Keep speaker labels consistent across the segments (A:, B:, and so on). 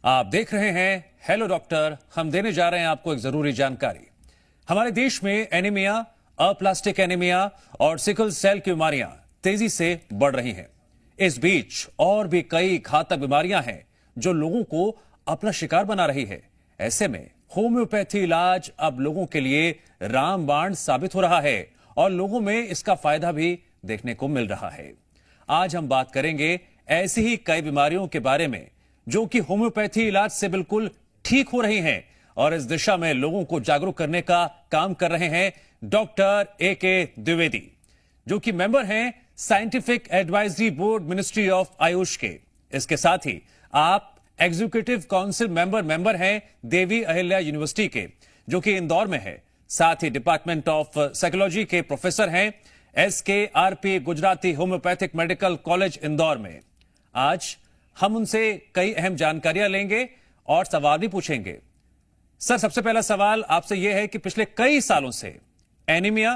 A: आप देख रहे हैं हेलो डॉक्टर। हम देने जा रहे हैं आपको एक जरूरी जानकारी। हमारे देश में एनीमिया, अप्लास्टिक एनीमिया और सिकल सेल की बीमारियां तेजी से बढ़ रही हैं। इस बीच और भी कई घातक बीमारियां हैं जो लोगों को अपना शिकार बना रही है। ऐसे में होम्योपैथी इलाज अब लोगों के लिए रामबाण साबित हो रहा है और लोगों में इसका फायदा भी देखने को मिल रहा है। आज हम बात करेंगे ऐसी ही कई बीमारियों के बारे में जो कि होम्योपैथी इलाज से बिल्कुल ठीक हो रही हैं और इस दिशा में लोगों को जागरूक करने का काम कर रहे हैं डॉक्टर A.K. द्विवेदी, जो कि मेंबर हैं scientific advisory board ministry of Ayush के। इसके साथ ही आप एग्जीक्यूटिव काउंसिल मेंबर हैं देवी अहिल्या यूनिवर्सिटी के, जो कि इंदौर में है। साथ ही डिपार्टमेंट ऑफ साइकोलॉजी के प्रोफेसर हैं SKRP Gujarati homeopathic medical college Indore में। आज हम उनसे कई अहम जानकारियां लेंगे और सवाल भी पूछेंगे। सर, सबसे पहला सवाल आपसे यह है कि पिछले कई सालों से एनीमिया,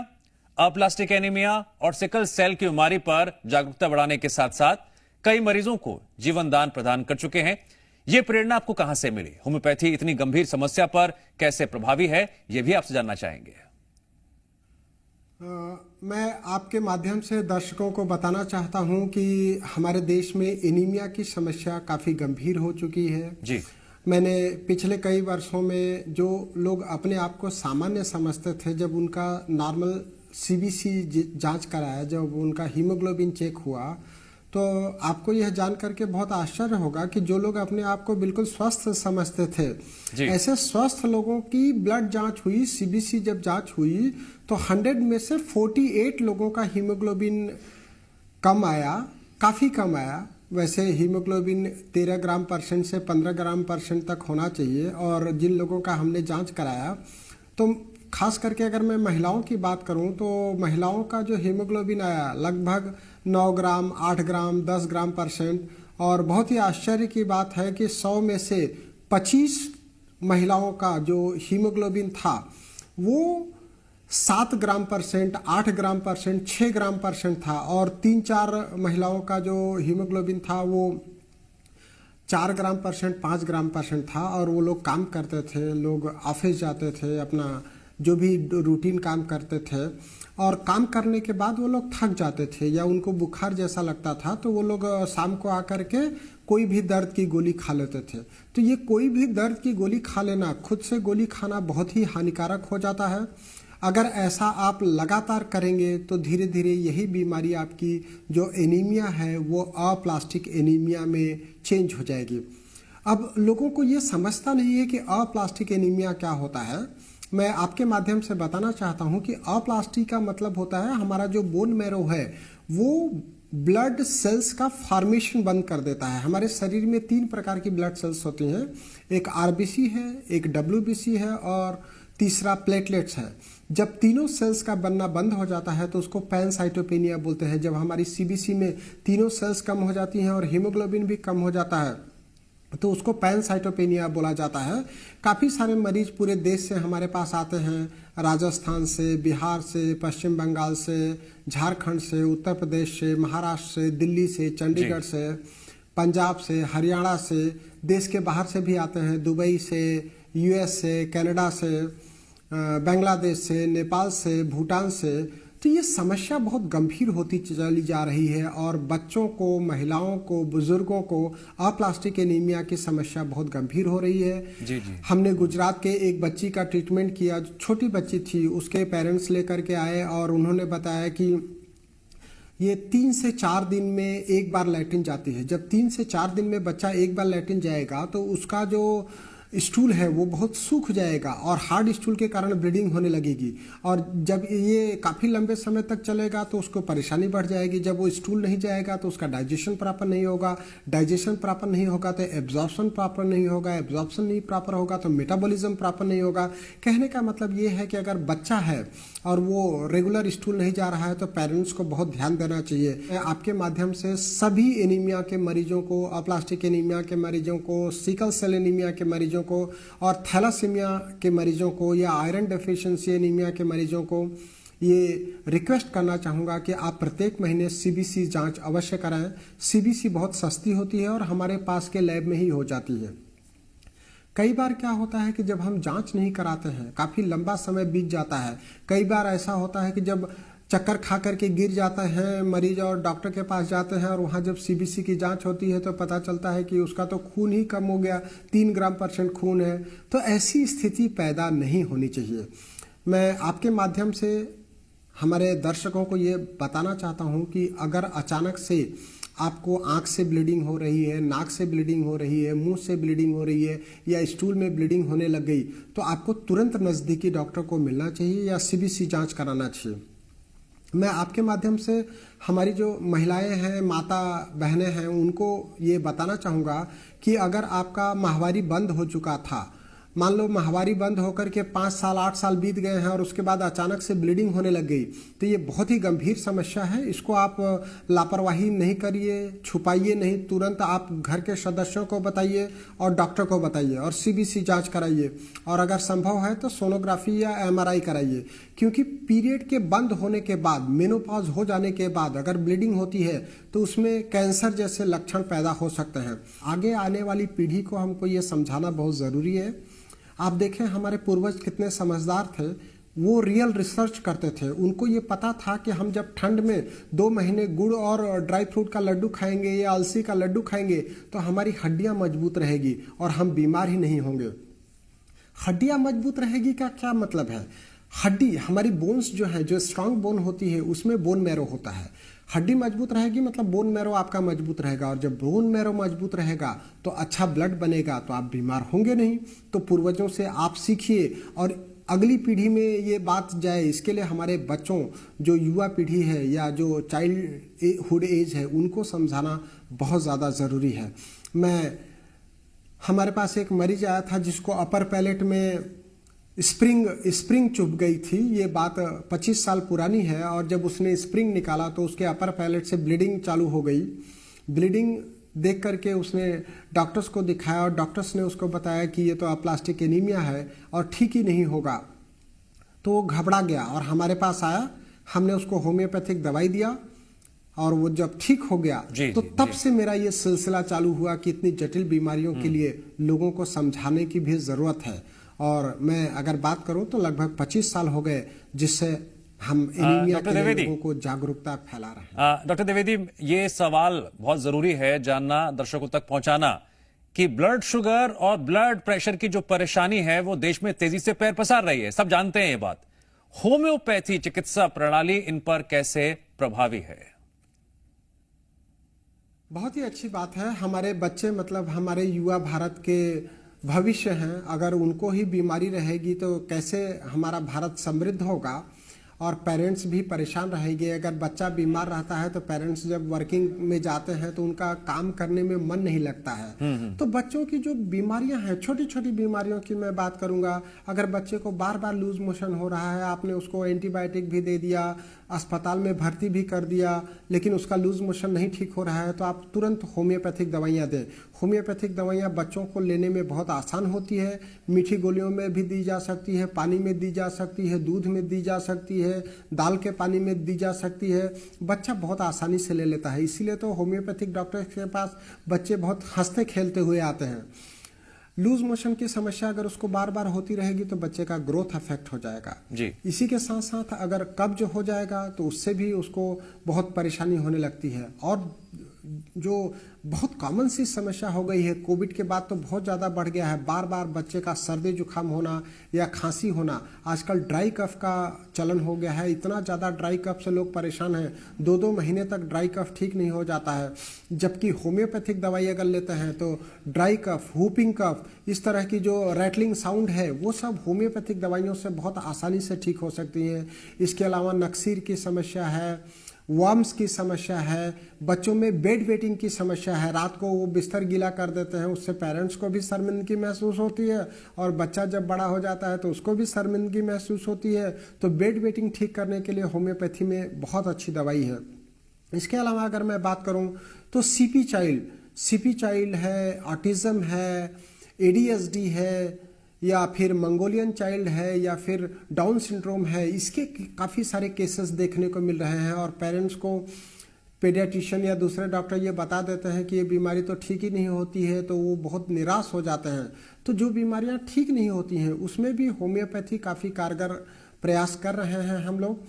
A: अप्लास्टिक एनीमिया और सिकल सेल की बीमारी पर जागरूकता बढ़ाने के साथ साथ कई मरीजों को जीवन दान प्रदान कर चुके हैं। यह प्रेरणा आपको कहां से मिली? होम्योपैथी इतनी गंभीर समस्या पर कैसे प्रभावी है, यह भी आपसे जानना चाहेंगे।
B: मैं आपके माध्यम से दर्शकों को बताना चाहता हूं कि हमारे देश में एनीमिया की समस्या काफ़ी गंभीर हो चुकी है
A: जी।
B: मैंने पिछले कई वर्षों में जो लोग अपने आप को सामान्य समझते थे, जब उनका नॉर्मल CBC जांच कराया, जब उनका हीमोग्लोबिन चेक हुआ, तो आपको यह जान करके बहुत आश्चर्य होगा कि जो लोग अपने आप को बिल्कुल स्वस्थ समझते थे, ऐसे स्वस्थ लोगों की ब्लड जांच हुई, CBC जब जांच हुई तो 100 में से 48 लोगों का हीमोग्लोबिन कम आया, काफ़ी कम आया। वैसे हीमोग्लोबिन 13 ग्राम परसेंट से 15 ग्राम परसेंट तक होना चाहिए, और जिन लोगों का हमने जांच कराया, तो खास करके अगर मैं महिलाओं की बात करूं तो महिलाओं का जो हीमोग्लोबिन आया लगभग 9 ग्राम, 8 ग्राम, 10 ग्राम परसेंट। और बहुत ही आश्चर्य की बात है कि 100 में से 25 महिलाओं का जो हीमोग्लोबिन था वो 7 ग्राम परसेंट, 8 ग्राम परसेंट, 6 ग्राम परसेंट था, और 3-4 महिलाओं का जो हीमोग्लोबिन था वो 4 ग्राम परसेंट, 5 ग्राम परसेंट था। और वो लोग काम करते थे, लोग ऑफिस जाते थे, अपना जो भी रूटीन काम करते थे, और काम करने के बाद वो लोग थक जाते थे या उनको बुखार जैसा लगता था, तो वो लोग शाम को आकर के कोई भी दर्द की गोली खा लेते थे। तो ये कोई भी दर्द की गोली खा लेना, खुद से गोली खाना बहुत ही हानिकारक हो जाता है। अगर ऐसा आप लगातार करेंगे तो धीरे धीरे यही बीमारी आपकी जो एनीमिया है वो अप्लास्टिक एनीमिया में चेंज हो जाएगी। अब लोगों को ये समझता नहीं है कि अप्लास्टिक एनीमिया क्या होता है। मैं आपके माध्यम से बताना चाहता हूं कि अप्लास्टिक का मतलब होता है हमारा जो बोन मैरो है वो ब्लड सेल्स का फॉर्मेशन बंद कर देता है। हमारे शरीर में 3 प्रकार की ब्लड सेल्स होती हैं, एक RBC है, एक WBC है और तीसरा प्लेटलेट्स है। जब तीनों सेल्स का बनना बंद हो जाता है तो उसको पैनसाइटोपेनिया बोलते हैं। जब हमारी CBC में तीनों सेल्स कम हो जाती हैं और हीमोग्लोबिन भी कम हो जाता है तो उसको पैनसाइटोपेनिया बोला जाता है। काफ़ी सारे मरीज पूरे देश से हमारे पास आते हैं, राजस्थान से, बिहार से, पश्चिम बंगाल से, झारखंड से, उत्तर प्रदेश से, महाराष्ट्र से, दिल्ली से, चंडीगढ़ से, पंजाब से, हरियाणा से, देश के बाहर से भी आते हैं, दुबई से, US से, कनाडा से, बांग्लादेश से, नेपाल से, भूटान से। तो ये समस्या बहुत गंभीर होती चली जा रही है और बच्चों को, महिलाओं को, बुजुर्गों को अप्लास्टिक एनीमिया की समस्या बहुत गंभीर हो रही है।
A: जी।
B: हमने गुजरात के एक बच्ची का ट्रीटमेंट किया, छोटी बच्ची थी, उसके पेरेंट्स लेकर के आए और उन्होंने बताया कि ये 3 से 4 दिन में एक बार लैट्रिन जाती है। जब 3 से 4 दिन में बच्चा एक बार लैट्रिन जाएगा तो उसका जो स्टूल है वो बहुत सूख जाएगा और हार्ड स्टूल के कारण ब्लीडिंग होने लगेगी, और जब ये काफ़ी लंबे समय तक चलेगा तो उसको परेशानी बढ़ जाएगी। जब वो स्टूल नहीं जाएगा तो उसका डाइजेशन प्रॉपर नहीं होगा, डाइजेशन प्रॉपर नहीं होगा तो एब्जॉर्प्शन प्रॉपर नहीं होगा, एब्जॉर्प्शन नहीं प्रॉपर होगा तो मेटाबॉलिज्म प्रॉपर नहीं होगा। कहने का मतलब ये है कि अगर बच्चा है और वो रेगुलर स्टूल नहीं जा रहा है तो पेरेंट्स को बहुत ध्यान देना चाहिए। मैं आपके माध्यम से सभी एनीमिया के मरीजों को, अप्लास्टिक एनीमिया के मरीजों को, सिकल सेल एनीमिया के मरीजों को और थैलासीमिया के मरीजों को या आयरन डेफिशिएंसी एनीमिया के मरीजों को ये रिक्वेस्ट करना चाहूँगा कि आप प्रत्येक महीने CBC जांच अवश्य कराएं। CBC बहुत सस्ती होती है और हमारे पास के लैब में ही हो जाती है। कई बार क्या होता है कि जब हम जांच नहीं कराते हैं, काफ़ी लंबा समय बीत जाता है। कई बार ऐसा होता है कि जब चक्कर खा करके गिर जाता है मरीज और डॉक्टर के पास जाते हैं और वहाँ जब सीबीसी की जांच होती है तो पता चलता है कि उसका तो खून ही कम हो गया, 3 ग्राम % खून है। तो ऐसी स्थिति पैदा नहीं होनी चाहिए। मैं आपके माध्यम से हमारे दर्शकों को ये बताना चाहता हूँ कि अगर अचानक से आपको आंख से ब्लीडिंग हो रही है, नाक से ब्लीडिंग हो रही है, मुंह से ब्लीडिंग हो रही है या स्टूल में ब्लीडिंग होने लग गई, तो आपको तुरंत नज़दीकी डॉक्टर को मिलना चाहिए या सीबीसी जांच कराना चाहिए। मैं आपके माध्यम से हमारी जो महिलाएं हैं, माता बहनें हैं, उनको ये बताना चाहूँगा कि अगर आपका माहवारी बंद हो चुका था, मान लो माहवारी बंद होकर के 5 साल 8 साल बीत गए हैं और उसके बाद अचानक से ब्लीडिंग होने लग गई, तो ये बहुत ही गंभीर समस्या है। इसको आप लापरवाही नहीं करिए, छुपाइए नहीं, तुरंत आप घर के सदस्यों को बताइए और डॉक्टर को बताइए और सीबीसी जांच कराइए और अगर संभव है तो सोनोग्राफी या एमआरआई कराइए। क्योंकि पीरियड के बंद होने के बाद, मेनोपॉज हो जाने के बाद अगर ब्लीडिंग होती है तो उसमें कैंसर जैसे लक्षण पैदा हो सकते हैं। आगे आने वाली पीढ़ी को हमको ये समझाना बहुत ज़रूरी है। आप देखें हमारे पूर्वज कितने समझदार थे, वो रियल रिसर्च करते थे। उनको ये पता था कि हम जब ठंड में 2 महीने गुड़ और ड्राई फ्रूट का लड्डू खाएंगे या अलसी का लड्डू खाएंगे तो हमारी हड्डियां मजबूत रहेगी और हम बीमार ही नहीं होंगे। हड्डियां मजबूत रहेगी का क्या मतलब है? हड्डी, हमारी बोन्स जो है, जो स्ट्रांग बोन होती है उसमें बोन मैरो होता है। हड्डी मजबूत रहेगी मतलब बोन मैरो आपका मजबूत रहेगा और जब बोन मैरो मजबूत रहेगा तो अच्छा ब्लड बनेगा, तो आप बीमार होंगे नहीं। तो पूर्वजों से आप सीखिए और अगली पीढ़ी में ये बात जाए, इसके लिए हमारे बच्चों, जो युवा पीढ़ी है या जो चाइल्डहुड एज है, उनको समझाना बहुत ज़्यादा ज़रूरी है। हमारे पास एक मरीज आया था जिसको अपर पैलेट में स्प्रिंग चुभ गई थी। ये बात 25 साल पुरानी है और जब उसने स्प्रिंग निकाला तो उसके अपर पैलेट से ब्लीडिंग चालू हो गई। ब्लीडिंग देख करके उसने डॉक्टर्स को दिखाया और डॉक्टर्स ने उसको बताया कि ये तो अप्लास्टिक एनीमिया है और ठीक ही नहीं होगा। तो वो घबरा गया और हमारे पास आया। हमने उसको होम्योपैथिक दवाई दिया और वो जब ठीक हो गया तो तब से मेरा ये सिलसिला चालू हुआ कि इतनी जटिल बीमारियों के लिए लोगों को समझाने की भी ज़रूरत है। और मैं अगर बात करूं तो लगभग 25 साल हो गए जिससे हम एनीमिया के लोगों को जागरूकता फैला रहे हैं।
A: डॉक्टर द्विवेदी, ये सवाल बहुत जरूरी है जानना, दर्शकों तक पहुंचाना कि ब्लड शुगर और ब्लड प्रेशर की जो परेशानी है वो देश में तेजी से पैर पसार रही है। सब जानते हैं ये बात। होम्योपैथी चिकित्सा प्रणाली इन पर कैसे प्रभावी है?
B: बहुत ही अच्छी बात है। हमारे बच्चे, मतलब हमारे युवा भारत के भविष्य हैं। अगर उनको ही बीमारी रहेगी तो कैसे हमारा भारत समृद्ध होगा और पेरेंट्स भी परेशान रहेंगे। अगर बच्चा बीमार रहता है तो पेरेंट्स जब वर्किंग में जाते हैं तो उनका काम करने में मन नहीं लगता है। तो बच्चों की जो बीमारियां हैं, छोटी छोटी बीमारियों की मैं बात करूंगा। अगर बच्चे को बार बार लूज मोशन हो रहा है, आपने उसको एंटीबायोटिक भी दे दिया, अस्पताल में भर्ती भी कर दिया, लेकिन उसका लूज मोशन नहीं ठीक हो रहा है, तो आप तुरंत होम्योपैथिक दवाइयाँ दें। होम्योपैथिक दवाइयाँ बच्चों को लेने में बहुत आसान होती है। मीठी गोलियों में भी दी जा सकती है, पानी में दी जा सकती है, दूध में दी जा सकती है, दाल के पानी में दी जा सकती है। बच्चा बहुत आसानी से ले लेता है। इसीलिए तो होम्योपैथिक डॉक्टर के पास बच्चे बहुत हंसते खेलते हुए आते हैं। लूज मोशन की समस्या अगर उसको बार बार होती रहेगी तो बच्चे का ग्रोथ अफेक्ट हो जाएगा जी। इसी के साथ साथ अगर कब्ज हो जाएगा तो उससे भी उसको बहुत परेशानी होने लगती है। और जो बहुत कॉमन सी समस्या हो गई है, कोविड के बाद तो बहुत ज़्यादा बढ़ गया है, बार बार बच्चे का सर्दी जुकाम होना या खांसी होना। आजकल ड्राई कफ का चलन हो गया है। इतना ज़्यादा ड्राई कफ से लोग परेशान हैं, 2-2 महीने तक ड्राई कफ ठीक नहीं हो जाता है। जबकि होम्योपैथिक दवाई अगर लेते हैं तो ड्राई कफ, हुपिंग कफ, इस तरह की जो रैटलिंग साउंड है वो सब होम्योपैथिक दवाइयों से बहुत आसानी से ठीक हो सकती हैं। इसके अलावा नक्सीर की समस्या है, वर्म्स की समस्या है, बच्चों में बेड वेटिंग की समस्या है। रात को वो बिस्तर गीला कर देते हैं, उससे पेरेंट्स को भी शर्मिंदगी महसूस होती है और बच्चा जब बड़ा हो जाता है तो उसको भी शर्मिंदगी महसूस होती है। तो बेड वेटिंग ठीक करने के लिए होम्योपैथी में बहुत अच्छी दवाई है। इसके अलावा अगर मैं बात करूं तो सीपी चाइल्ड है, ऑटिज्म है, ADHD है, या फिर मंगोलियन चाइल्ड है, या फिर डाउन सिंड्रोम है, इसके काफ़ी सारे केसेस देखने को मिल रहे हैं। और पेरेंट्स को पेडियाट्रिशियन या दूसरे डॉक्टर ये बता देते हैं कि ये बीमारी तो ठीक ही नहीं होती है, तो वो बहुत निराश हो जाते हैं। तो जो बीमारियां ठीक नहीं होती हैं उसमें भी होम्योपैथी काफ़ी कारगर प्रयास कर रहे हैं हम लोग।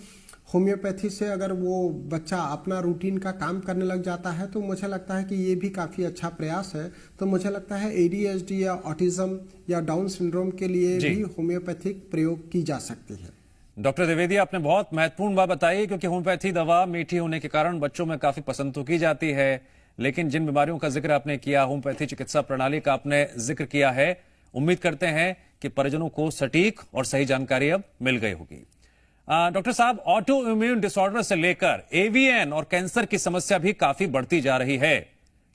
B: होम्योपैथी से अगर वो बच्चा अपना रूटीन का काम करने लग जाता है तो मुझे लगता है कि ये भी काफ़ी अच्छा प्रयास है। तो मुझे लगता है ADHD या ऑटिज्म या डाउन सिंड्रोम के लिए भी होम्योपैथिक प्रयोग की जा सकती है।
A: डॉक्टर द्विवेदी, आपने बहुत महत्वपूर्ण बात बताई, क्योंकि होम्योपैथी दवा मीठी होने के कारण बच्चों में काफी पसंद तो की जाती है, लेकिन जिन बीमारियों का जिक्र आपने किया, होम्योपैथी चिकित्सा प्रणाली का आपने जिक्र किया है, उम्मीद करते हैं कि परिजनों को सटीक और सही जानकारी अब मिल गई होगी। डॉक्टर साहब, ऑटो इम्यून डिसऑर्डर से लेकर AVN और कैंसर की समस्या भी काफी बढ़ती जा रही है,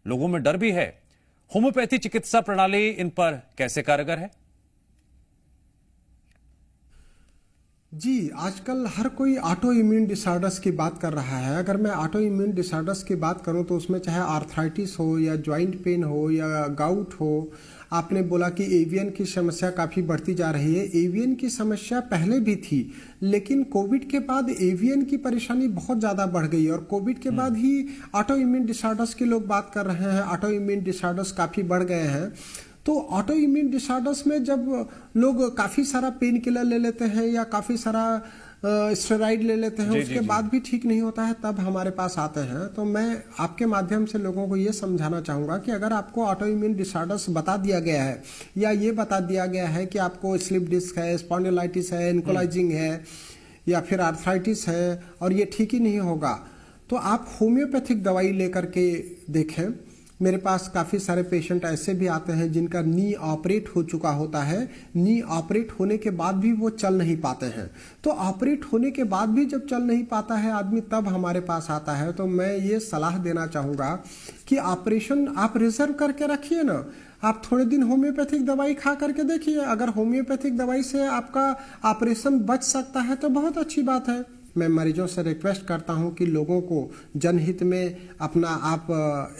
A: लोगों में डर भी है। होम्योपैथी चिकित्सा प्रणाली इन पर कैसे कारगर है?
B: जी, आजकल हर कोई ऑटो इम्यून डिसऑर्डर्स की बात कर रहा है। अगर मैं ऑटो इम्यून डिसऑर्डर्स की बात करूं तो उसमें चाहे आर्थराइटिस हो या जॉइंट पेन हो या गाउट हो। आपने बोला कि AVN की समस्या काफ़ी बढ़ती जा रही है। AVN की समस्या पहले भी थी, लेकिन कोविड के बाद AVN की परेशानी बहुत ज़्यादा बढ़ गई और कोविड के बाद ही ऑटो इम्यून डिसऑर्डर्स की लोग बात कर रहे हैं। ऑटो इम्यून डिसऑर्डर्स काफ़ी बढ़ गए हैं। तो ऑटो इम्यून डिसऑर्डर्स में जब लोग काफ़ी सारा पेन किलर ले लेते हैं या काफ़ी सारा स्टेरॉइड ले लेते हैं, उसके बाद भी ठीक नहीं होता है, तब हमारे पास आते हैं। तो मैं आपके माध्यम से लोगों को ये समझाना चाहूँगा कि अगर आपको ऑटो इम्यून डिसऑर्डर्स बता दिया गया है या ये बता दिया गया है कि आपको स्लिप डिस्क है, स्पॉन्डिलाइटिस है, एंकोलाइजिंग है या फिर आर्थराइटिस है और ये ठीक ही नहीं होगा, तो आप होम्योपैथिक दवाई लेकर के देखें। मेरे पास काफ़ी सारे पेशेंट ऐसे भी आते हैं जिनका नी ऑपरेट हो चुका होता है। नी ऑपरेट होने के बाद भी वो चल नहीं पाते हैं। तो ऑपरेट होने के बाद भी जब चल नहीं पाता है आदमी, तब हमारे पास आता है। तो मैं ये सलाह देना चाहूँगा कि ऑपरेशन आप रिजर्व करके रखिए ना। आप थोड़े दिन होम्योपैथिक दवाई खा करके देखिए। अगर होम्योपैथिक दवाई से आपका ऑपरेशन बच सकता है तो बहुत अच्छी बात है। मैं मरीजों से रिक्वेस्ट करता हूं कि लोगों को जनहित में अपना आप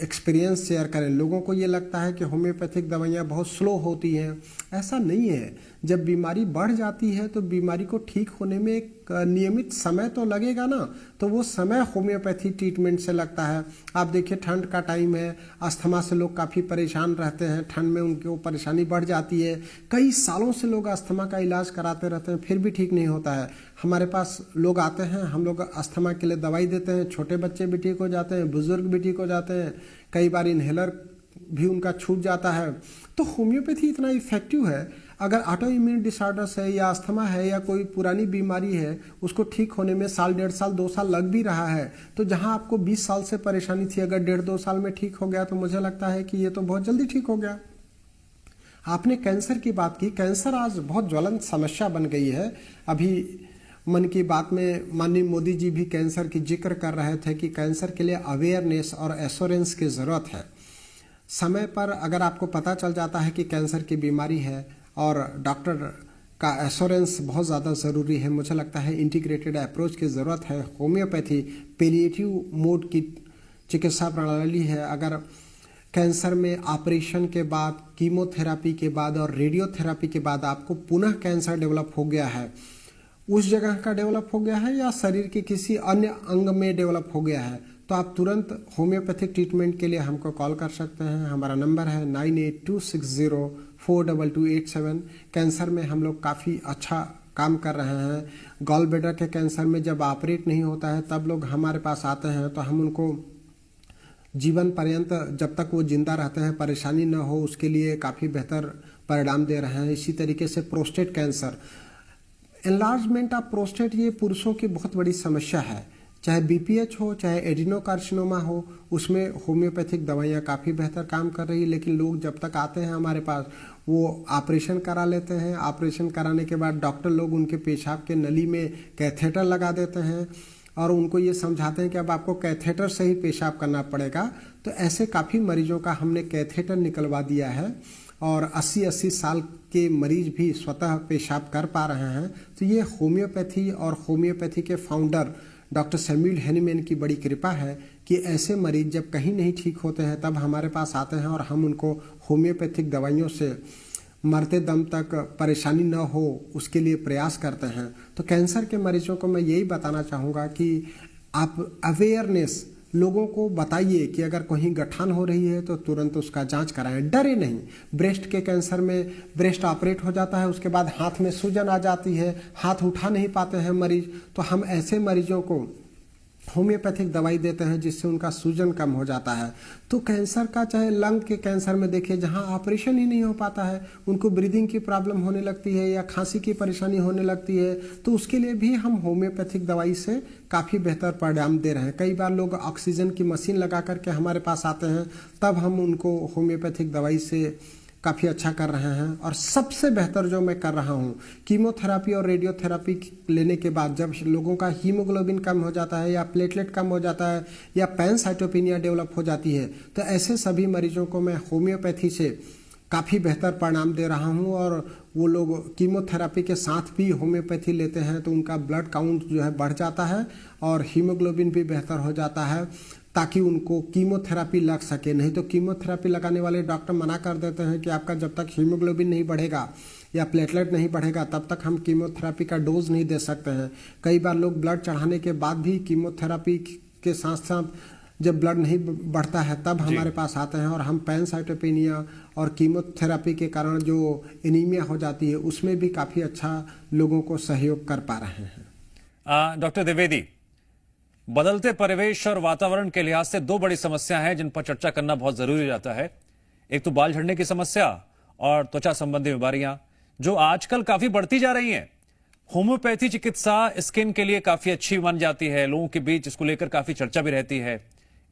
B: एक्सपीरियंस शेयर करें। लोगों को ये लगता है कि होम्योपैथिक दवाइयाँ बहुत स्लो होती हैं, ऐसा नहीं है। जब बीमारी बढ़ जाती है तो बीमारी को ठीक होने में एक नियमित समय तो लगेगा ना, तो वो समय होम्योपैथी ट्रीटमेंट से लगता है। आप देखिए, ठंड का टाइम है, अस्थमा से लोग काफ़ी परेशान रहते हैं, ठंड में उनकी वो परेशानी बढ़ जाती है। कई सालों से लोग अस्थमा का इलाज कराते रहते हैं, फिर भी ठीक नहीं होता है। हमारे पास लोग आते हैं, हम लोग अस्थमा के लिए दवाई देते हैं, छोटे बच्चे भी ठीक हो जाते हैं, बुजुर्ग भी ठीक हो जाते हैं, कई बार इन्हेलर भी उनका छूट जाता है। तो होम्योपैथी इतना इफेक्टिव है। अगर ऑटो इम्यून डिसऑर्डर्स है या अस्थमा है या कोई पुरानी बीमारी है, उसको ठीक होने में साल, 1.5 साल, 2 साल लग भी रहा है, तो जहां आपको 20 साल से परेशानी थी, अगर 1.5-2 साल में ठीक हो गया तो मुझे लगता है कि ये तो बहुत जल्दी ठीक हो गया। आपने कैंसर की बात की। कैंसर आज बहुत ज्वलंत समस्या बन गई है। अभी मन की बात में माननीय मोदी जी भी कैंसर की जिक्र कर रहे थे कि कैंसर के लिए अवेयरनेस और एश्योरेंस की ज़रूरत है। समय पर अगर आपको पता चल जाता है कि कैंसर की बीमारी है और डॉक्टर का एश्योरेंस बहुत ज़्यादा ज़रूरी है, मुझे लगता है इंटीग्रेटेड अप्रोच की ज़रूरत है। होम्योपैथी पैलिएटिव मोड की चिकित्सा प्रणाली है। अगर कैंसर में ऑपरेशन के बाद, कीमोथेरापी के बाद और रेडियोथेरापी के बाद आपको पुनः कैंसर डेवलप हो गया है, उस जगह का डेवलप हो गया है या शरीर के किसी अन्य अंग में डेवलप हो गया है, तो आप तुरंत होम्योपैथिक ट्रीटमेंट के लिए हमको कॉल कर सकते हैं। हमारा नंबर है 9826042287। कैंसर में हम लोग काफ़ी अच्छा काम कर रहे हैं। गॉल ब्लैडर के कैंसर में जब ऑपरेट नहीं होता है तब लोग हमारे पास आते हैं, तो हम उनको जीवन पर्यंत, जब तक वो जिंदा रहते हैं, परेशानी न हो उसके लिए काफ़ी बेहतर परिणाम दे रहे हैं। इसी तरीके से prostate cancer, enlargement of prostate, ये पुरुषों की बहुत बड़ी समस्या है। चाहे BPH हो, चाहे एडिनोकार्सिनोमा हो, उसमें होम्योपैथिक दवाइयाँ काफ़ी बेहतर काम कर रही है। लेकिन लोग जब तक आते हैं हमारे पास, वो ऑपरेशन करा लेते हैं। ऑपरेशन कराने के बाद डॉक्टर लोग उनके पेशाब के नली में कैथेटर लगा देते हैं और उनको ये समझाते हैं कि अब आपको कैथेटर से ही पेशाब करना पड़ेगा। तो ऐसे काफ़ी मरीजों का हमने कैथेटर निकलवा दिया है और 80-80 साल के मरीज भी स्वतः पेशाब कर पा रहे हैं। तो ये होम्योपैथी और होम्योपैथी के फाउंडर डॉक्टर सैमुअल हैनीमैन की बड़ी कृपा है कि ऐसे मरीज जब कहीं नहीं ठीक होते हैं तब हमारे पास आते हैं और हम उनको होम्योपैथिक दवाइयों से मरते दम तक परेशानी न हो उसके लिए प्रयास करते हैं। तो कैंसर के मरीजों को मैं यही बताना चाहूँगा कि आप अवेयरनेस लोगों को बताइए कि अगर कहीं गठान हो रही है तो तुरंत उसका जांच कराएं, डरे नहीं। ब्रेस्ट के कैंसर में ब्रेस्ट ऑपरेट हो जाता है, उसके बाद हाथ में सूजन आ जाती है, हाथ उठा नहीं पाते हैं मरीज, तो हम ऐसे मरीजों को होम्योपैथिक दवाई देते हैं जिससे उनका सूजन कम हो जाता है। तो कैंसर का, चाहे लंग के कैंसर में देखिए, जहां ऑपरेशन ही नहीं हो पाता है, उनको ब्रीदिंग की प्रॉब्लम होने लगती है या खांसी की परेशानी होने लगती है, तो उसके लिए भी हम होम्योपैथिक दवाई से काफ़ी बेहतर परिणाम दे रहे हैं। कई बार लोग ऑक्सीजन की मशीन लगा करके हमारे पास आते हैं, तब हम उनको होम्योपैथिक दवाई से काफ़ी अच्छा कर रहे हैं। और सबसे बेहतर जो मैं कर रहा हूँ, कीमोथेरापी और रेडियोथेरापी लेने के बाद जब लोगों का हीमोग्लोबिन कम हो जाता है या प्लेटलेट कम हो जाता है या पैनसाइटोपिनिया डेवलप हो जाती है, तो ऐसे सभी मरीजों को मैं होम्योपैथी से काफ़ी बेहतर परिणाम दे रहा हूँ। और वो लोग कीमोथेरापी के साथ भी होम्योपैथी लेते हैं तो उनका ब्लड काउंट जो है बढ़ जाता है और हीमोग्लोबिन भी बेहतर हो जाता है, ताकि उनको कीमोथेरापी लग सके। नहीं तो कीमोथेरापी लगाने वाले डॉक्टर मना कर देते हैं कि आपका जब तक हीमोग्लोबिन नहीं बढ़ेगा या प्लेटलेट नहीं बढ़ेगा तब तक हम कीमोथेरापी का डोज नहीं दे सकते हैं। कई बार लोग ब्लड चढ़ाने के बाद भी कीमोथेरापी के साथ साथ जब ब्लड नहीं बढ़ता है तब हमारे पास आते हैं, और हम पैनसाइटोपिनिया और कीमोथेरापी के कारण जो एनीमिया हो जाती है उसमें भी काफ़ी अच्छा लोगों को सहयोग कर पा रहे हैं।
A: डॉक्टर द्विवेदी, बदलते परिवेश और वातावरण के लिहाज से दो बड़ी समस्या हैं जिन पर चर्चा करना बहुत जरूरी रहता है। एक तो बाल झड़ने की समस्या और त्वचा संबंधी बीमारियां जो आजकल काफी बढ़ती जा रही हैं। होम्योपैथी चिकित्सा स्किन के लिए काफी अच्छी मानी जाती है, लोगों के बीच इसको लेकर काफी चर्चा भी रहती है।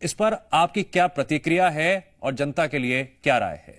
A: इस पर आपकी क्या प्रतिक्रिया है और जनता के लिए क्या राय है?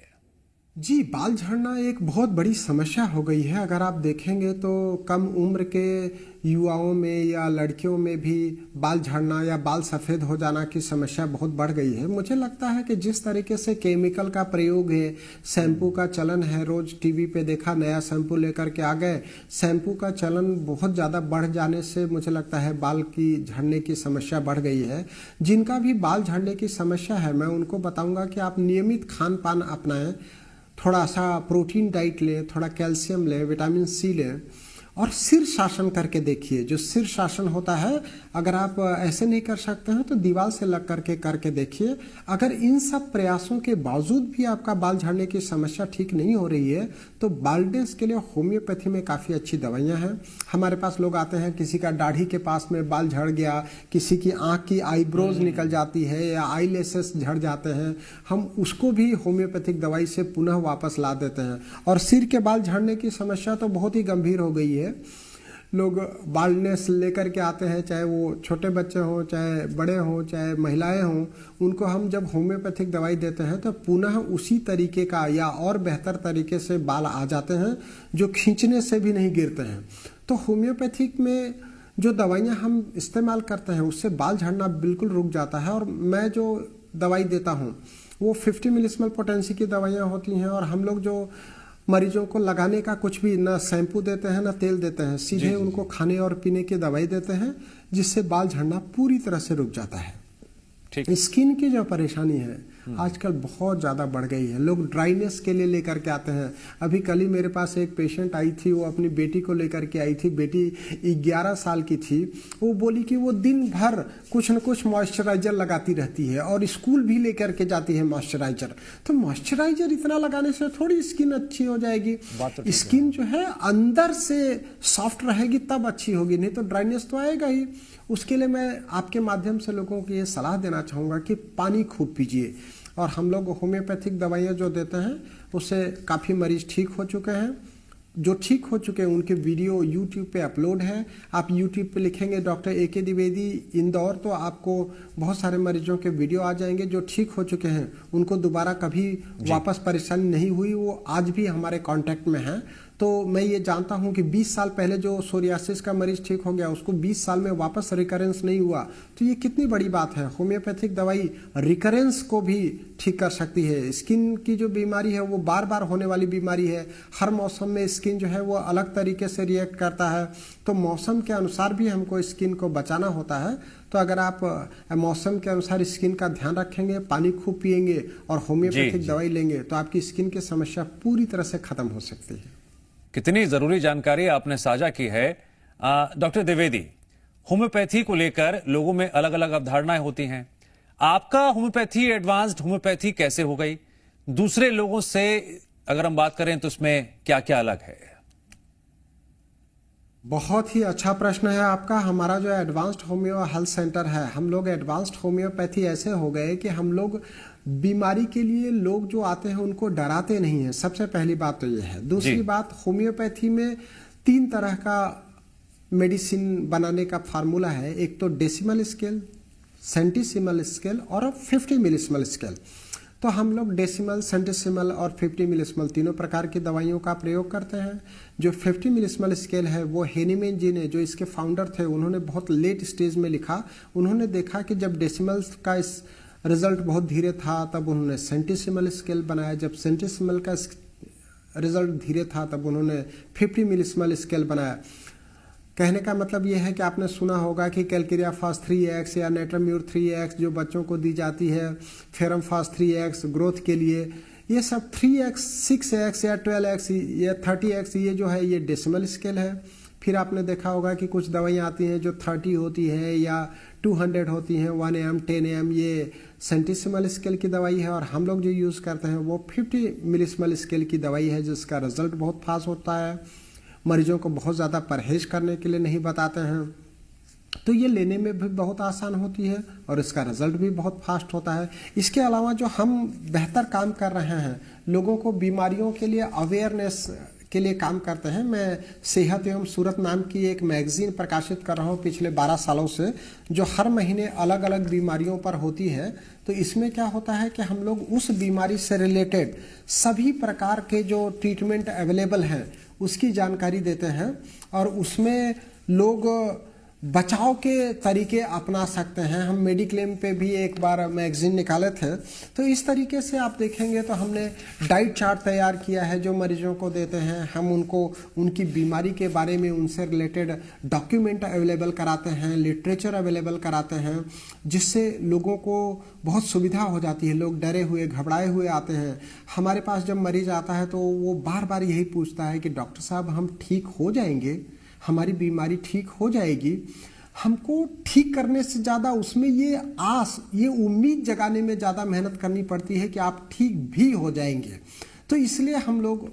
B: जी, बाल झड़ना एक बहुत बड़ी समस्या हो गई है। अगर आप देखेंगे तो कम उम्र के युवाओं में या लड़कियों में भी बाल झड़ना या बाल सफ़ेद हो जाना की समस्या बहुत बढ़ गई है। मुझे लगता है कि जिस तरीके से केमिकल का प्रयोग है, शैम्पू का चलन है, रोज टीवी पे देखा नया शैम्पू लेकर के आ गए, शैम्पू का चलन बहुत ज़्यादा बढ़ जाने से मुझे लगता है बाल की झड़ने की समस्या बढ़ गई है। जिनका भी बाल झड़ने की समस्या है, मैं उनको बताऊँगा कि आप नियमित खान पान अपनाएं, थोड़ा सा प्रोटीन डाइट लें, थोड़ा कैल्शियम लें, विटामिन सी लें, और सिर शासन करके देखिए। जो सिर शासन होता है, अगर आप ऐसे नहीं कर सकते हैं तो दीवार से लग करके देखिए। अगर इन सब प्रयासों के बावजूद भी आपका बाल झड़ने की समस्या ठीक नहीं हो रही है तो बाल्डेंस के लिए होम्योपैथी में काफ़ी अच्छी दवाइयाँ हैं। हमारे पास लोग आते हैं, किसी का दाढ़ी के पास में बाल झड़ गया, किसी की आँख की आईब्रोज निकल जाती है या आई लेसेस झड़ जाते हैं, हम उसको भी होम्योपैथिक दवाई से पुनः वापस ला देते हैं। और सिर के बाल झड़ने की समस्या तो बहुत ही गंभीर हो गई है। लोग बाल्डनेस लेकर के आते हैं, चाहे वो छोटे बच्चे हों, चाहे बड़े हों, चाहे महिलाएं हों, उनको हम जब होम्योपैथिक दवाई देते हैं तो पुनः उसी तरीके का या और बेहतर तरीके से बाल आ जाते हैं, जो खींचने से भी नहीं गिरते हैं। तो होम्योपैथिक में जो दवाइयाँ हम इस्तेमाल करते हैं उससे बाल झड़ना बिल्कुल रुक जाता है। और मैं जो दवाई देता हूँ वो 50 मिलीस्मॉल पोटेंसी की दवाइयाँ होती हैं, और हम लोग जो मरीजों को लगाने का कुछ भी ना शैम्पू देते हैं ना तेल देते हैं, सीधे उनको खाने और पीने की दवाई देते हैं, जिससे बाल झड़ना पूरी तरह से रुक जाता है। स्किन की जो परेशानी है आजकल बहुत ज़्यादा बढ़ गई है। लोग ड्राइनेस के लिए लेकर के आते हैं। अभी कल ही मेरे पास एक पेशेंट आई थी, वो अपनी बेटी को लेकर के आई थी। बेटी 11 साल की थी। वो बोली कि वो दिन भर कुछ न कुछ मॉइस्चराइजर लगाती रहती है और स्कूल भी लेकर के जाती है मॉइस्चराइजर। तो मॉइस्चराइजर इतना लगाने से थोड़ी स्किन अच्छी हो जाएगी। स्किन जो है अंदर से सॉफ्ट रहेगी तब अच्छी होगी, नहीं तो ड्राइनेस तो आएगा ही। उसके लिए मैं आपके माध्यम से लोगों को ये सलाह देना चाहूँगा कि पानी खूब पीजिए। और हम लोग होम्योपैथिक दवाइयाँ जो देते हैं उससे काफ़ी मरीज ठीक हो चुके हैं। जो ठीक हो चुके हैं उनके वीडियो यूट्यूब पे अपलोड है। आप यूट्यूब पे लिखेंगे डॉक्टर AK द्विवेदी इंदौर, तो आपको बहुत सारे मरीजों के वीडियो आ जाएंगे जो ठीक हो चुके हैं। उनको दोबारा कभी वापस परेशानी नहीं हुई, वो आज भी हमारे कांटेक्ट में हैं। तो मैं ये जानता हूँ कि 20 साल पहले जो सोरियासिस का मरीज ठीक हो गया उसको 20 साल में वापस रिकरेंस नहीं हुआ, तो ये कितनी बड़ी बात है। होम्योपैथिक दवाई रिकरेंस को भी ठीक कर सकती है। स्किन की जो बीमारी है वो बार बार होने वाली बीमारी है। हर मौसम में स्किन जो है वो अलग तरीके से रिएक्ट करता है, तो मौसम के अनुसार भी हमको स्किन को बचाना होता है। तो अगर आप मौसम के अनुसार स्किन का ध्यान रखेंगे, पानी खूब पिएंगे और होम्योपैथिक दवाई लेंगे तो आपकी स्किन की समस्या पूरी तरह से खत्म हो सकती है।
A: कितनी जरूरी जानकारी आपने साझा की है। डॉक्टर द्विवेदी, होम्योपैथी को लेकर लोगों में अलग अलग अवधारणाएं होती हैं। आपका होम्योपैथी एडवांस्ड होम्योपैथी कैसे हो गई? दूसरे लोगों से अगर हम बात करें तो इसमें क्या क्या अलग है?
B: बहुत ही अच्छा प्रश्न है आपका। हमारा जो एडवांस्ड होम्यो हेल्थ सेंटर है, हम लोग एडवांस्ड होम्योपैथी ऐसे हो गए कि हम लोग बीमारी के लिए लोग जो आते हैं उनको डराते नहीं हैं। सबसे पहली बात तो ये है। दूसरी बात, होम्योपैथी में 3 तरह का मेडिसिन बनाने का फार्मूला है। एक तो डेसिमल स्केल, सेंटीसिमल स्केल और 50 मिलीसिमल स्केल। तो हम लोग डेसिमल, सेंटीसिमल और 50 मिलीसिमल तीनों प्रकार की दवाइयों का प्रयोग करते हैं। जो 50 मिलीसिमल स्केल है वो हेनीमैन जी ने, जो इसके फाउंडर थे, उन्होंने बहुत लेट स्टेज में लिखा। उन्होंने देखा कि जब डेसिमल का इस रिजल्ट बहुत धीरे था तब उन्होंने सेंटीसिमल स्केल बनाया। जब सेंटीसिमल का रिजल्ट धीरे था तब उन्होंने 50 मिलीसिमल स्केल बनाया। कहने का मतलब यह है कि आपने सुना होगा कि कैलकेरिया फास्ट 3x या नेट्राम्यूर 3x जो बच्चों को दी जाती है, फेरम फास्ट 3x ग्रोथ के लिए, ये सब 3x, 6x या 12x या 30x ये जो है ये डेसिमल स्केल है। फिर आपने देखा होगा कि कुछ दवाइयाँ आती हैं जो 30 होती है या 200 होती हैं, 1 10 ये सेंटीसिमल स्केल की दवाई है। और हम लोग जो यूज़ करते हैं वो 50 मिलीसिमल स्केल की दवाई है, जिसका रिजल्ट बहुत फास्ट होता है। मरीजों को बहुत ज़्यादा परहेज करने के लिए नहीं बताते हैं, तो ये लेने में भी बहुत आसान होती है और इसका रिजल्ट भी बहुत फास्ट होता है। इसके अलावा जो हम बेहतर काम कर रहे हैं, लोगों को बीमारियों के लिए अवेयरनेस के लिए काम करते हैं। मैं सेहत एवं सूरत नाम की एक मैगजीन प्रकाशित कर रहा हूँ पिछले 12 सालों से, जो हर महीने अलग अलग बीमारियों पर होती है। तो इसमें क्या होता है कि हम लोग उस बीमारी से रिलेटेड सभी प्रकार के जो ट्रीटमेंट अवेलेबल हैं उसकी जानकारी देते हैं और उसमें लोग बचाव के तरीके अपना सकते हैं। हम मेडिक्लेम पे भी एक बार मैगजीन निकाले थे। तो इस तरीके से आप देखेंगे तो हमने डाइट चार्ट तैयार किया है जो मरीजों को देते हैं। हम उनको उनकी बीमारी के बारे में उनसे रिलेटेड डॉक्यूमेंट अवेलेबल कराते हैं, लिटरेचर अवेलेबल कराते हैं, जिससे लोगों को बहुत सुविधा हो जाती है। लोग डरे हुए, घबराए हुए आते हैं हमारे पास। जब मरीज आता है तो वो बार बार यही पूछता है कि डॉक्टर साहब हम ठीक हो जाएंगे, हमारी बीमारी ठीक हो जाएगी। हमको ठीक करने से ज़्यादा उसमें ये आस, ये उम्मीद जगाने में ज़्यादा मेहनत करनी पड़ती है कि आप ठीक भी हो जाएंगे। तो इसलिए हम लोग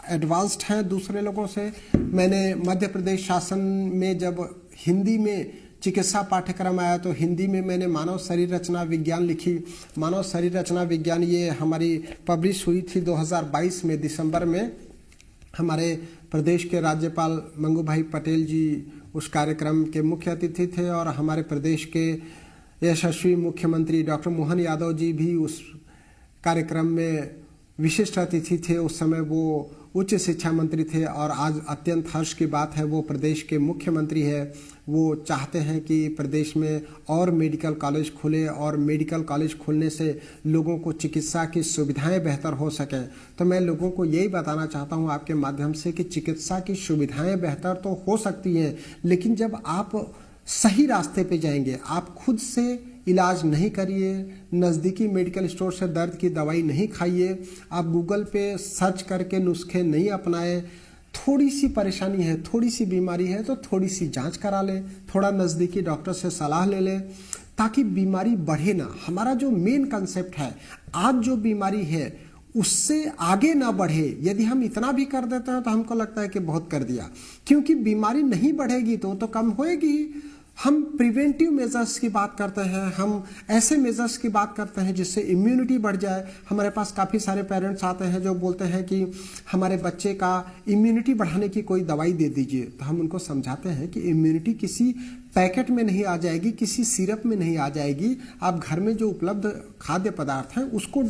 B: एडवांस्ड हैं दूसरे लोगों से। मैंने मध्य प्रदेश शासन में जब हिंदी में चिकित्सा पाठ्यक्रम आया तो हिंदी में मैंने मानव शरीर रचना विज्ञान लिखी। मानव शरीर रचना विज्ञान ये हमारी पब्लिश हुई थी 2022 में दिसंबर में। हमारे प्रदेश के राज्यपाल मंगू भाई पटेल जी उस कार्यक्रम के मुख्य अतिथि थे और हमारे प्रदेश के यशस्वी मुख्यमंत्री डॉक्टर मोहन यादव जी भी उस कार्यक्रम में विशिष्ट अतिथि थे। उस समय वो उच्च शिक्षा मंत्री थे और आज अत्यंत हर्ष की बात है वो प्रदेश के मुख्यमंत्री है। वो चाहते हैं कि प्रदेश में और मेडिकल कॉलेज खुले और मेडिकल कॉलेज खुलने से लोगों को चिकित्सा की सुविधाएं बेहतर हो सकें। तो मैं लोगों को यही बताना चाहता हूं आपके माध्यम से कि चिकित्सा की सुविधाएं बेहतर तो हो सकती हैं, लेकिन जब आप सही रास्ते पे जाएंगे, आप खुद से इलाज नहीं करिए, नज़दीकी मेडिकल स्टोर से दर्द की दवाई नहीं खाइए, आप गूगल पे सर्च करके नुस्खे नहीं अपनाएं। थोड़ी सी परेशानी है, थोड़ी सी बीमारी है तो थोड़ी सी जांच करा लें, थोड़ा नज़दीकी डॉक्टर से सलाह ले लें ताकि बीमारी बढ़े ना। हमारा जो मेन कंसेप्ट है, आज जो बीमारी है उससे आगे ना बढ़े। यदि हम इतना भी कर देते हैं तो हमको लगता है कि बहुत कर दिया, क्योंकि बीमारी नहीं बढ़ेगी तो कम होएगी। हम प्रिवेंटिव मेजर्स की बात करते हैं, हम ऐसे मेजर्स की बात करते हैं जिससे इम्यूनिटी बढ़ जाए। हमारे पास काफ़ी सारे पेरेंट्स आते हैं जो बोलते हैं कि हमारे बच्चे का इम्यूनिटी बढ़ाने की कोई दवाई दे दीजिए। तो हम उनको समझाते हैं कि इम्यूनिटी किसी पैकेट में नहीं आ जाएगी, किसी सिरप में नहीं आ जाएगी। आप घर में जो उपलब्ध खाद्य पदार्थ हैं उसको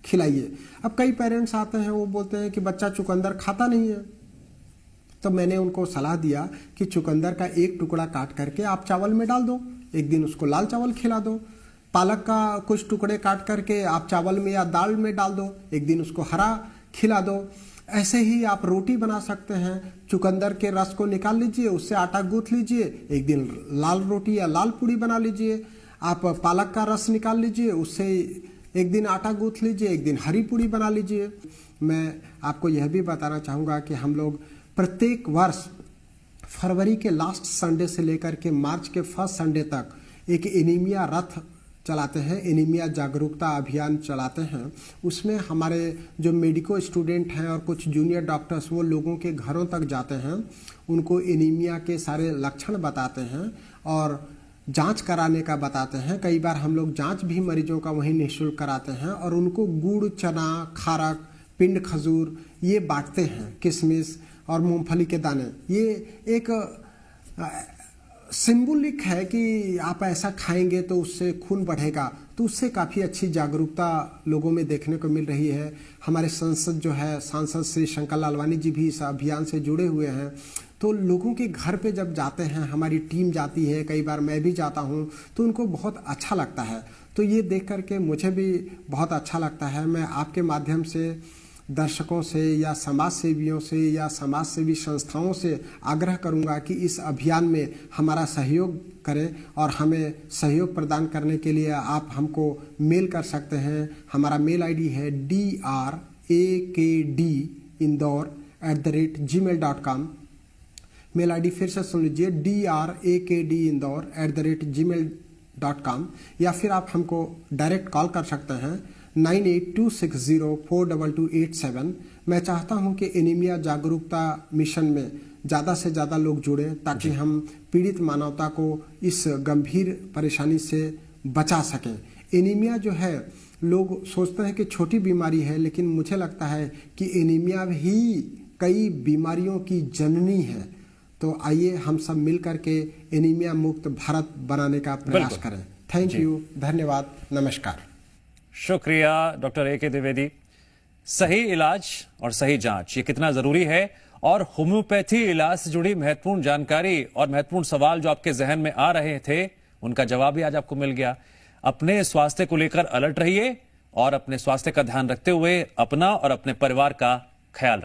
B: खिलाइए। अब कई पेरेंट्स आते हैं वो बोलते हैं कि बच्चा चुकंदर खाता नहीं है, तो मैंने उनको सलाह दिया कि चुकंदर का एक टुकड़ा काट करके आप चावल में डाल दो, एक दिन उसको लाल चावल खिला दो। पालक का कुछ टुकड़े काट करके आप चावल में या दाल में डाल दो, एक दिन उसको हरा खिला दो। ऐसे ही आप रोटी बना सकते हैं, चुकंदर के रस को निकाल लीजिए, उससे आटा गूंथ लीजिए, एक दिन लाल रोटी या लाल पूड़ी बना लीजिए। आप पालक का रस निकाल लीजिए, उससे एक दिन आटा गूंथ लीजिए, एक दिन हरी पूड़ी बना लीजिए। मैं आपको यह भी बताना चाहूँगा कि हम लोग प्रत्येक वर्ष फरवरी के लास्ट संडे से लेकर के मार्च के फर्स्ट संडे तक एक एनीमिया रथ चलाते हैं, एनीमिया जागरूकता अभियान चलाते हैं। उसमें हमारे जो मेडिको स्टूडेंट हैं और कुछ जूनियर डॉक्टर्स वो लोगों के घरों तक जाते हैं, उनको एनीमिया के सारे लक्षण बताते हैं और जांच कराने का बताते हैं। कई बार हम लोग जांच भी मरीजों का वहीं निःशुल्क कराते हैं और उनको गुड़, चना, खारक, पिंड खजूर ये बांटते हैं, किशमिश और मूंगफली के दाने। ये एक सिंबॉलिक है कि आप ऐसा खाएंगे तो उससे खून बढ़ेगा, तो उससे काफ़ी अच्छी जागरूकता लोगों में देखने को मिल रही है। हमारे सांसद जो है, सांसद श्री शंकर लालवानी जी भी इस अभियान से जुड़े हुए हैं। तो लोगों के घर पे जब जाते हैं, हमारी टीम जाती है, कई बार मैं भी जाता हूँ, तो उनको बहुत अच्छा लगता है। तो ये देख करके मुझे भी बहुत अच्छा लगता है। मैं आपके माध्यम से दर्शकों से या समाज सेवियों से या समाज सेवी संस्थाओं से आग्रह करूंगा कि इस अभियान में हमारा सहयोग करें और हमें सहयोग प्रदान करने के लिए आप हमको मेल कर सकते हैं। हमारा मेल आईडी है drakdindore@gmail.com। मेल आईडी फिर से सुन लीजिए, drakdindore@gmail.com, या फिर आप हमको डायरेक्ट कॉल कर सकते हैं 9826042287। मैं चाहता हूं कि एनीमिया जागरूकता मिशन में ज़्यादा से ज़्यादा लोग जुड़ें ताकि हम पीड़ित मानवता को इस गंभीर परेशानी से बचा सकें। एनीमिया जो है, लोग सोचते हैं कि छोटी बीमारी है, लेकिन मुझे लगता है कि एनीमिया ही कई बीमारियों की जननी है। तो आइए हम सब मिल करके एनीमिया मुक्त भारत बनाने का प्रयास करें। थैंक यू, धन्यवाद, नमस्कार।
A: शुक्रिया डॉक्टर ए के द्विवेदी। सही इलाज और सही जांच ये कितना जरूरी है, और होम्योपैथी इलाज से जुड़ी महत्वपूर्ण जानकारी और महत्वपूर्ण सवाल जो आपके जहन में आ रहे थे, उनका जवाब भी आज आपको मिल गया। अपने स्वास्थ्य को लेकर अलर्ट रहिए और अपने स्वास्थ्य का ध्यान रखते हुए अपना और अपने परिवार का ख्याल रखिए।